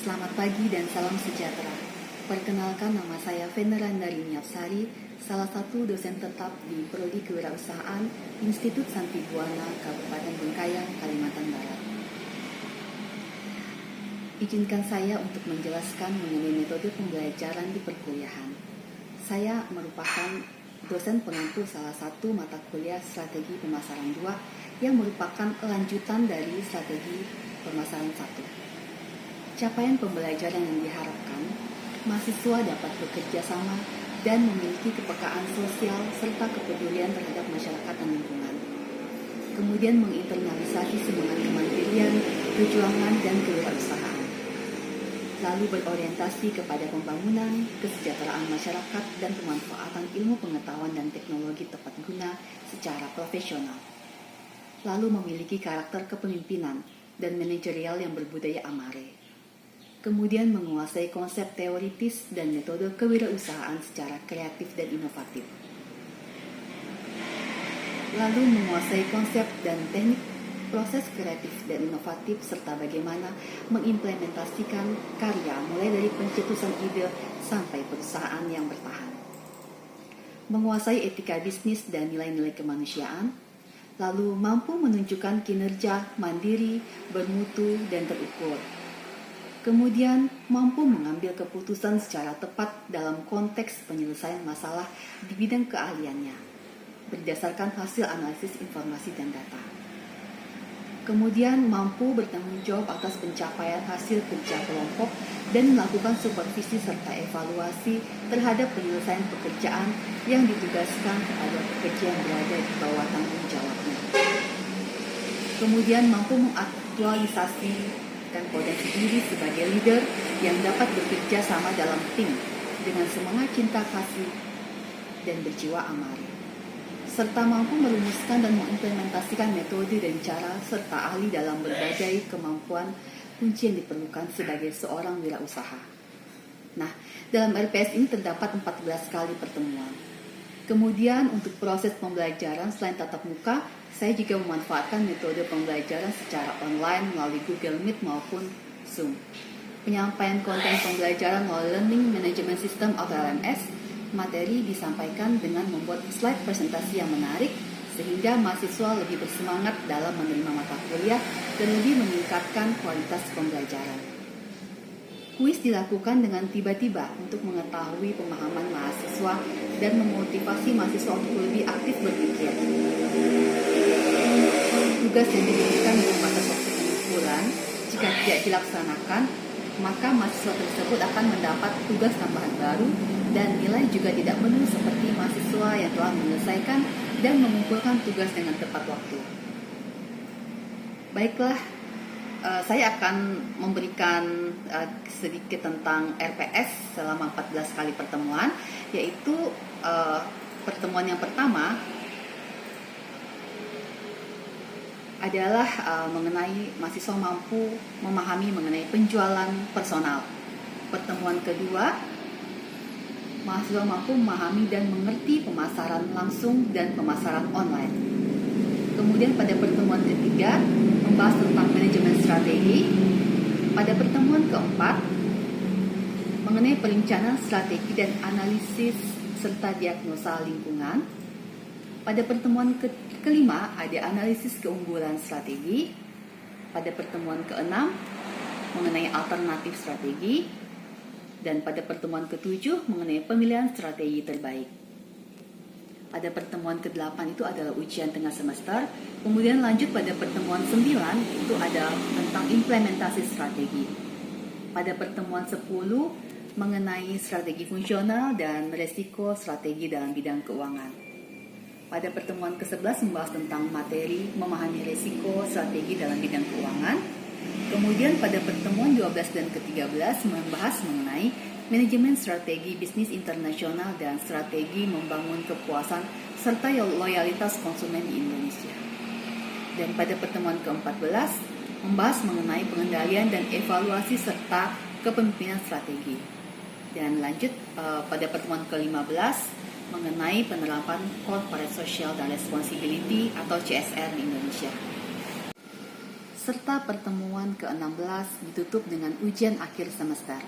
Selamat pagi dan salam sejahtera. Perkenalkan, nama saya Venerandari Niapsari, salah satu dosen tetap di Prodi Kewirausahaan Institut Santi Buana, Kabupaten Bengkayang, Kalimantan Barat. Izinkan saya untuk menjelaskan mengenai metode pembelajaran di perkuliahan. Saya merupakan dosen pengampu salah satu mata kuliah Strategi Pemasaran 2 yang merupakan lanjutan dari Strategi Pemasaran 1. Capaian pembelajaran yang diharapkan, mahasiswa dapat bekerja sama dan memiliki kepekaan sosial serta kepedulian terhadap masyarakat dan lingkungan. Kemudian menginternalisasi semangat kemandirian, perjuangan, dan kewirausahaan. Lalu berorientasi kepada pembangunan, kesejahteraan masyarakat, dan pemanfaatan ilmu pengetahuan dan teknologi tepat guna secara profesional. Lalu memiliki karakter kepemimpinan dan manajerial yang berbudaya amare. Kemudian menguasai konsep teoritis dan metode kewirausahaan secara kreatif dan inovatif. Lalu menguasai konsep dan teknik proses kreatif dan inovatif serta bagaimana mengimplementasikan karya mulai dari pencetusan ide sampai perusahaan yang bertahan. Menguasai etika bisnis dan nilai-nilai kemanusiaan, lalu mampu menunjukkan kinerja mandiri, bermutu, dan terukur. Kemudian mampu mengambil keputusan secara tepat dalam konteks penyelesaian masalah di bidang keahliannya, berdasarkan hasil analisis informasi dan data. Kemudian mampu bertanggung jawab atas pencapaian hasil kerja kelompok dan melakukan supervisi serta evaluasi terhadap penyelesaian pekerjaan yang ditugaskan kepada pekerja yang berada di bawah tanggung jawabnya. Kemudian mampu mengaktualisasi dan potensi diri sebagai leader yang dapat bekerja sama dalam tim dengan semangat cinta kasih dan berjiwa amare, serta mampu merumuskan dan mengimplementasikan metode dan cara serta ahli dalam berbagai kemampuan kunci yang diperlukan sebagai seorang wirausaha. Nah, dalam RPS ini terdapat 14 kali pertemuan. Kemudian untuk proses pembelajaran selain tatap muka, saya juga memanfaatkan metode pembelajaran secara online melalui Google Meet maupun Zoom. Penyampaian konten pembelajaran melalui Learning Management System atau LMS, materi disampaikan dengan membuat slide presentasi yang menarik sehingga mahasiswa lebih bersemangat dalam menerima mata kuliah dan lebih meningkatkan kualitas pembelajaran. Kuis dilakukan dengan tiba-tiba untuk mengetahui pemahaman mahasiswa dan memotivasi mahasiswa untuk lebih aktif berpikir. Tugas yang diberikan dengan batas waktu 6 bulan, jika tidak dilaksanakan, maka mahasiswa tersebut akan mendapat tugas tambahan baru dan nilai juga tidak penuh seperti mahasiswa yang telah menyelesaikan dan mengumpulkan tugas dengan tepat waktu. Baiklah, saya akan memberikan sedikit tentang RPS selama 14 kali pertemuan, yaitu pertemuan yang pertama adalah mengenai mahasiswa mampu memahami mengenai penjualan personal. Pertemuan kedua, mahasiswa mampu memahami dan mengerti pemasaran langsung dan pemasaran online. Kemudian pada pertemuan ketiga, membahas tentang manajemen strategi. Pada pertemuan keempat, mengenai perencanaan strategi dan analisis serta diagnosa lingkungan. Pada pertemuan kelima, ada analisis keunggulan strategi. Pada pertemuan keenam, mengenai alternatif strategi. Dan pada pertemuan ketujuh, mengenai pemilihan strategi terbaik. Pada pertemuan ke-8 itu adalah ujian tengah semester. Kemudian lanjut pada pertemuan 9 itu ada tentang implementasi strategi. Pada pertemuan 10 mengenai strategi fungsional dan resiko strategi dalam bidang keuangan. Pada pertemuan ke-11 membahas tentang materi memahami resiko strategi dalam bidang keuangan. Kemudian pada pertemuan 12 dan ke-13 membahas mengenai manajemen strategi bisnis internasional dan strategi membangun kepuasan serta loyalitas konsumen di Indonesia. Dan pada pertemuan ke-14 membahas mengenai pengendalian dan evaluasi serta kepemimpinan strategi. Dan lanjut pada pertemuan ke-15 mengenai penerapan Corporate Social dan Responsibility atau CSR di Indonesia. serta pertemuan ke-16 ditutup dengan ujian akhir semester.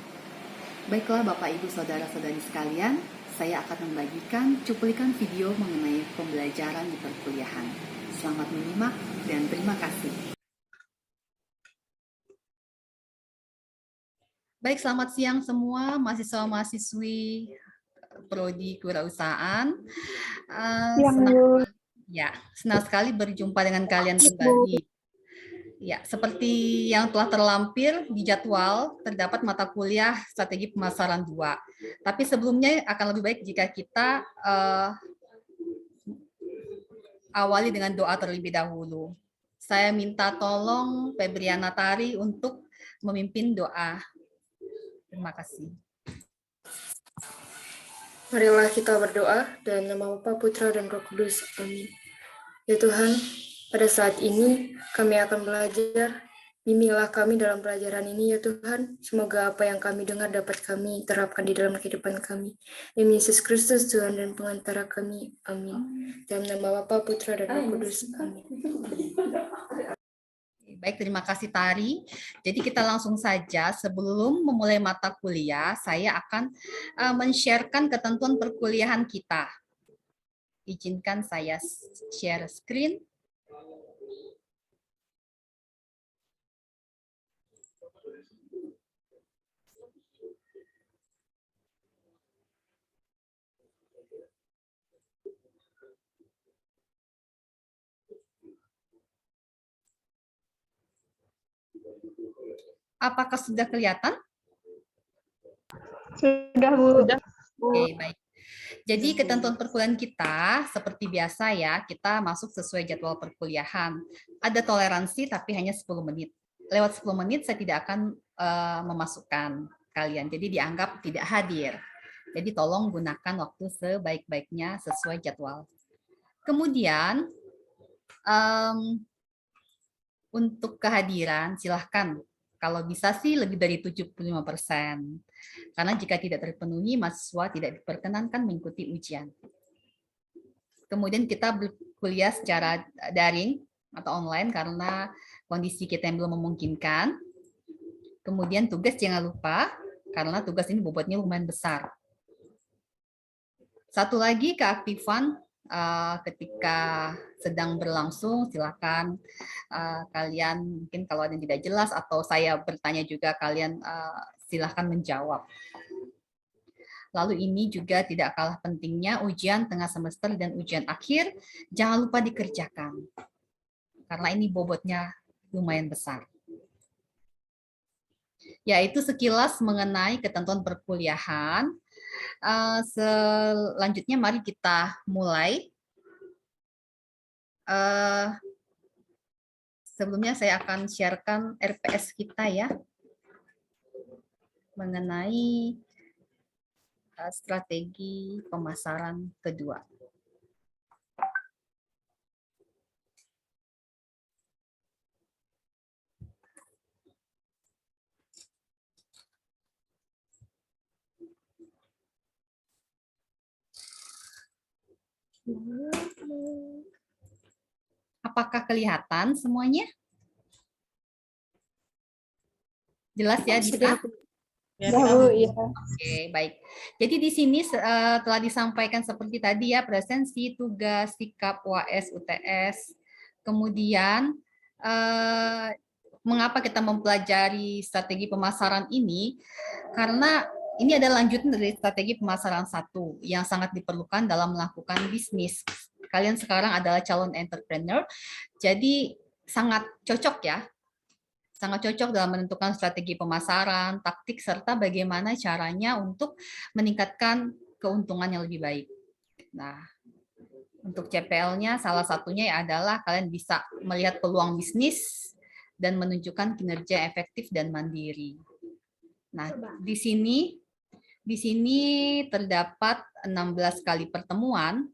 Baiklah Bapak Ibu Saudara-saudari sekalian, saya akan membagikan cuplikan video mengenai pembelajaran di perkuliahan. Selamat menyimak dan terima kasih. Baik, selamat siang semua mahasiswa-mahasiswi Prodi Kewirausahaan. Senang sekali berjumpa dengan kalian kembali. Ya, seperti yang telah terlampir di jadwal, terdapat mata kuliah strategi pemasaran 2. Tapi sebelumnya akan lebih baik jika kita awali dengan doa terlebih dahulu. Saya minta tolong Febriana Tari untuk memimpin doa. Terima kasih. Marilah kita berdoa dalam nama Bapa, Putra, dan Roh Kudus. Amin. Ya Tuhan, pada saat ini kami akan belajar. Bimbinglah kami dalam pelajaran ini ya Tuhan. Semoga apa yang kami dengar dapat kami terapkan di dalam kehidupan kami. Demi Yesus Kristus, Tuhan dan pengantara kami. Amin. Dalam nama Bapa, Putra, dan Roh Kudus. Amin. Baik, terima kasih Tari. Jadi kita langsung saja, sebelum memulai mata kuliah, saya akan men-sharekan ketentuan perkuliahan kita. Izinkan saya share screen. Apakah sudah kelihatan? Sudah, Bu. Oke, baik. Jadi ketentuan perkuliahan kita seperti biasa ya, kita masuk sesuai jadwal perkuliahan. Ada toleransi tapi hanya 10 menit. Lewat 10 menit saya tidak akan memasukkan kalian, jadi dianggap tidak hadir. Jadi tolong gunakan waktu sebaik-baiknya sesuai jadwal. Kemudian untuk kehadiran silahkan. Kalau bisa sih lebih dari 75%. Karena jika tidak terpenuhi, mahasiswa tidak diperkenankan mengikuti ujian. Kemudian kita berkuliah secara daring atau online karena kondisi kita yang belum memungkinkan. Kemudian tugas jangan lupa, karena tugas ini bobotnya lumayan besar. Satu lagi keaktifan ketika sedang berlangsung, silakan kalian mungkin kalau ada yang tidak jelas atau saya bertanya juga kalian silakan menjawab. Lalu ini juga tidak kalah pentingnya ujian tengah semester dan ujian akhir jangan lupa dikerjakan karena ini bobotnya lumayan besar. Yaitu sekilas mengenai ketentuan perkuliahan. Selanjutnya mari kita mulai. Sebelumnya saya akan sharekan RPS kita ya mengenai strategi pemasaran kedua. Apakah kelihatan semuanya? Jelas ya, Dita? Ya, Bu, ya. Oke, baik. Jadi di sini telah disampaikan seperti tadi ya, presensi, tugas, sikap, UAS, UTS. Kemudian, mengapa kita mempelajari strategi pemasaran ini? Karena ini adalah lanjutan dari strategi pemasaran 1 yang sangat diperlukan dalam melakukan bisnis. Kalian sekarang adalah calon entrepreneur, jadi sangat cocok ya. Sangat cocok dalam menentukan strategi pemasaran, taktik, serta bagaimana caranya untuk meningkatkan keuntungan yang lebih baik. Nah, untuk CPL-nya salah satunya adalah kalian bisa melihat peluang bisnis dan menunjukkan kinerja efektif dan mandiri. Nah, di sini terdapat 16 kali pertemuan.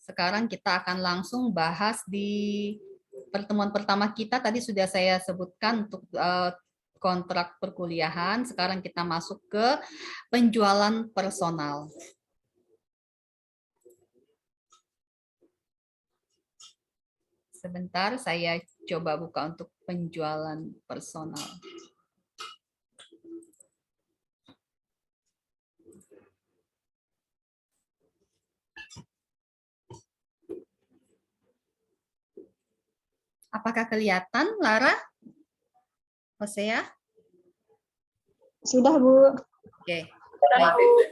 Sekarang kita akan langsung bahas di pertemuan pertama kita. Tadi sudah saya sebutkan untuk kontrak perkuliahan. Sekarang kita masuk ke penjualan personal. Sebentar, saya coba buka untuk penjualan personal. Apakah kelihatan, Lara? Hosea? Sudah, Bu. Oke, baik.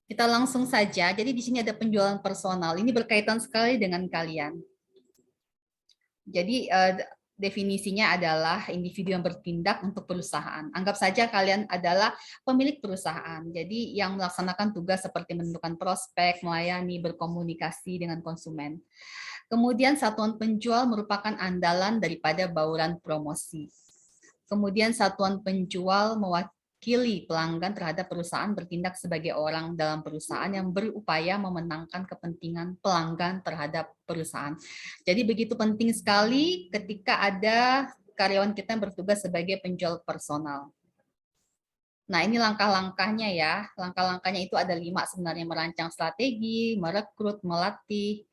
Kita langsung saja. Jadi di sini ada penjualan personal. Ini berkaitan sekali dengan kalian. Jadi definisinya adalah individu yang bertindak untuk perusahaan. Anggap saja kalian adalah pemilik perusahaan. Jadi yang melaksanakan tugas seperti menentukan prospek, melayani, berkomunikasi dengan konsumen. Kemudian satuan penjual merupakan andalan daripada bauran promosi. Kemudian satuan penjual mewakili pelanggan terhadap perusahaan, bertindak sebagai orang dalam perusahaan yang berupaya memenangkan kepentingan pelanggan terhadap perusahaan. Jadi begitu penting sekali ketika ada karyawan kita yang bertugas sebagai penjual personal. Nah, ini langkah-langkahnya ya. Langkah-langkahnya itu ada 5 sebenarnya: merancang strategi, merekrut, melatih,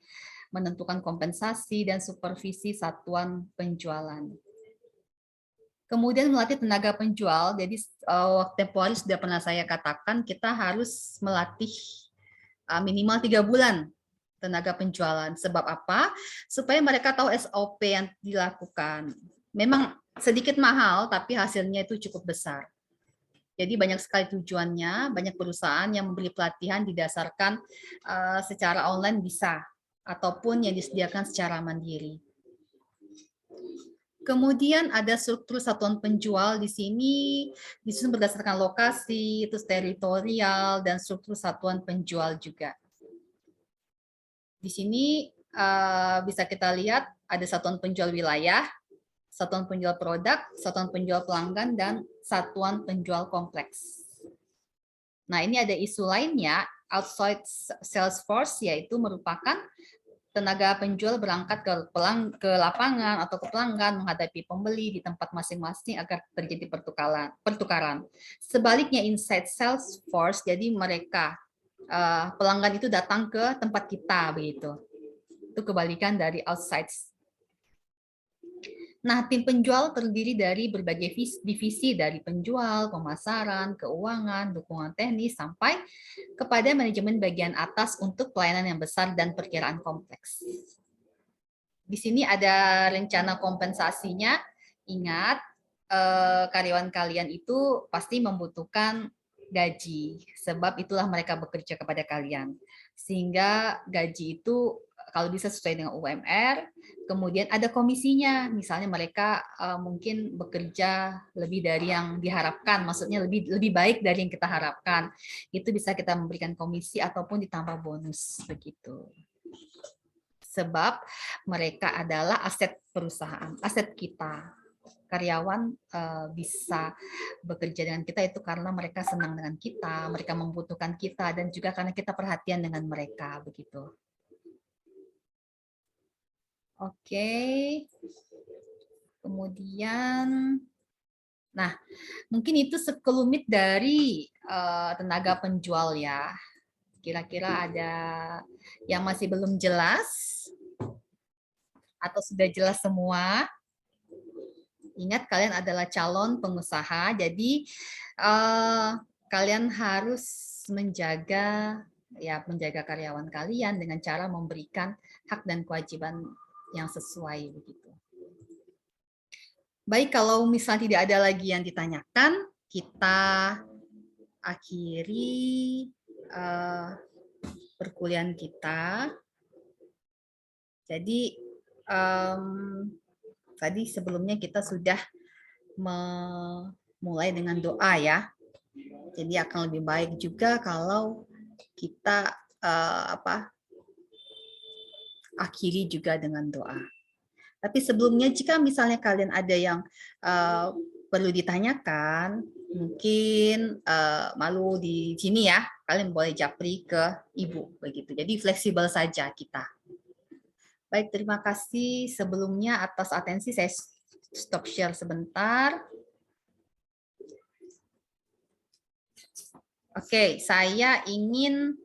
menentukan kompensasi, dan supervisi satuan penjualan. Kemudian melatih tenaga penjual. Jadi waktu tempo hari sudah pernah saya katakan, kita harus melatih minimal 3 bulan tenaga penjualan. Sebab apa? Supaya mereka tahu SOP yang dilakukan. Memang sedikit mahal, tapi hasilnya itu cukup besar. Jadi banyak sekali tujuannya, banyak perusahaan yang memberi pelatihan didasarkan secara online bisa, ataupun yang disediakan secara mandiri. Kemudian ada struktur satuan penjual di sini disusun berdasarkan lokasi, terus teritorial, dan struktur satuan penjual juga. Di sini bisa kita lihat ada satuan penjual wilayah, satuan penjual produk, satuan penjual pelanggan, dan satuan penjual kompleks. Nah, ini ada isu lainnya, outside sales force, yaitu merupakan tenaga penjual berangkat ke lapangan atau ke pelanggan menghadapi pembeli di tempat masing-masing agar terjadi pertukaran. Sebaliknya inside sales force, jadi mereka pelanggan itu datang ke tempat kita begitu. Itu kebalikan dari outside. Nah, tim penjual terdiri dari berbagai divisi dari penjual, pemasaran, keuangan, dukungan teknis, sampai kepada manajemen bagian atas untuk pelayanan yang besar dan perkiraan kompleks. Di sini ada rencana kompensasinya. Ingat, karyawan kalian itu pasti membutuhkan gaji, sebab itulah mereka bekerja kepada kalian. Sehingga gaji itu kalau bisa sesuai dengan UMR, kemudian ada komisinya. Misalnya mereka mungkin bekerja lebih dari yang diharapkan, maksudnya lebih baik dari yang kita harapkan. Itu bisa kita memberikan komisi ataupun ditambah bonus begitu. Sebab mereka adalah aset perusahaan, aset kita. Karyawan bisa bekerja dengan kita itu karena mereka senang dengan kita, mereka membutuhkan kita, dan juga karena kita perhatian dengan mereka begitu. Oke. Kemudian, nah mungkin itu sekelumit dari tenaga penjual ya. Kira-kira ada yang masih belum jelas atau sudah jelas semua? Ingat, kalian adalah calon pengusaha, jadi kalian harus menjaga karyawan kalian dengan cara memberikan hak dan kewajiban yang sesuai begitu. Baik, kalau misal tidak ada lagi yang ditanyakan, kita akhiri perkuliahan kita. Jadi tadi sebelumnya kita sudah memulai dengan doa ya. Jadi akan lebih baik juga kalau kita akhiri juga dengan doa. Tapi sebelumnya jika misalnya kalian ada yang perlu ditanyakan, mungkin malu di sini ya, kalian boleh japri ke Ibu begitu. Jadi fleksibel saja kita. Baik, terima kasih sebelumnya atas atensi. Saya stop share sebentar. Oke, saya ingin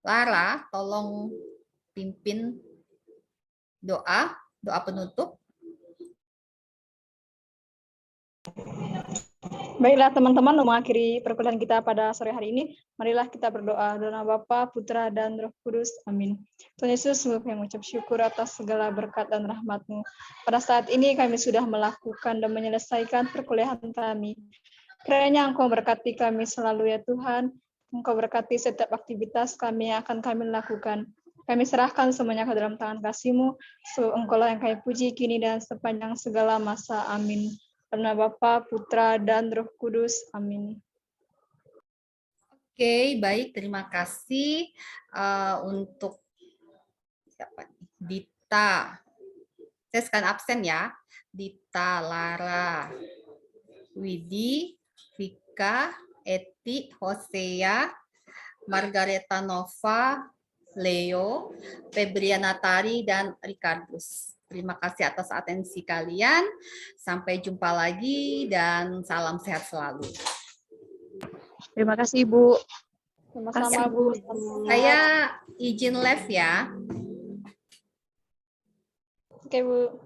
Lara, tolong pimpin doa penutup. Baiklah teman-teman, mengakhiri perkuliahan kita pada sore hari ini, marilah kita berdoa. Dalam nama Bapa, Putra, dan Roh Kudus. Amin. Tuhan Yesus, sungguh kami mengucap syukur atas segala berkat dan rahmat-Mu. Pada saat ini kami sudah melakukan dan menyelesaikan perkuliahan kami. Kiranya Engkau berkati kami selalu ya Tuhan. Engkau berkati setiap aktivitas kami yang akan kami lakukan. Kami serahkan semuanya ke dalam tangan kasih-Mu. Engkau-lah yang kami puji kini dan sepanjang segala masa. Amin. Karena Bapa, Putra, dan Roh Kudus. Amin. Oke, baik. Terima kasih untuk siapa nih? Dita. Saya sekarang absen ya. Dita, Lara, Widi, Vika, Eti, Hosea, Margareta Nova, Leo, Febriana Tari, dan Ricardus. Terima kasih atas atensi kalian. Sampai jumpa lagi dan salam sehat selalu. Terima kasih, Ibu. Sama-sama, Bu. Saya izin live ya. Oke, Bu.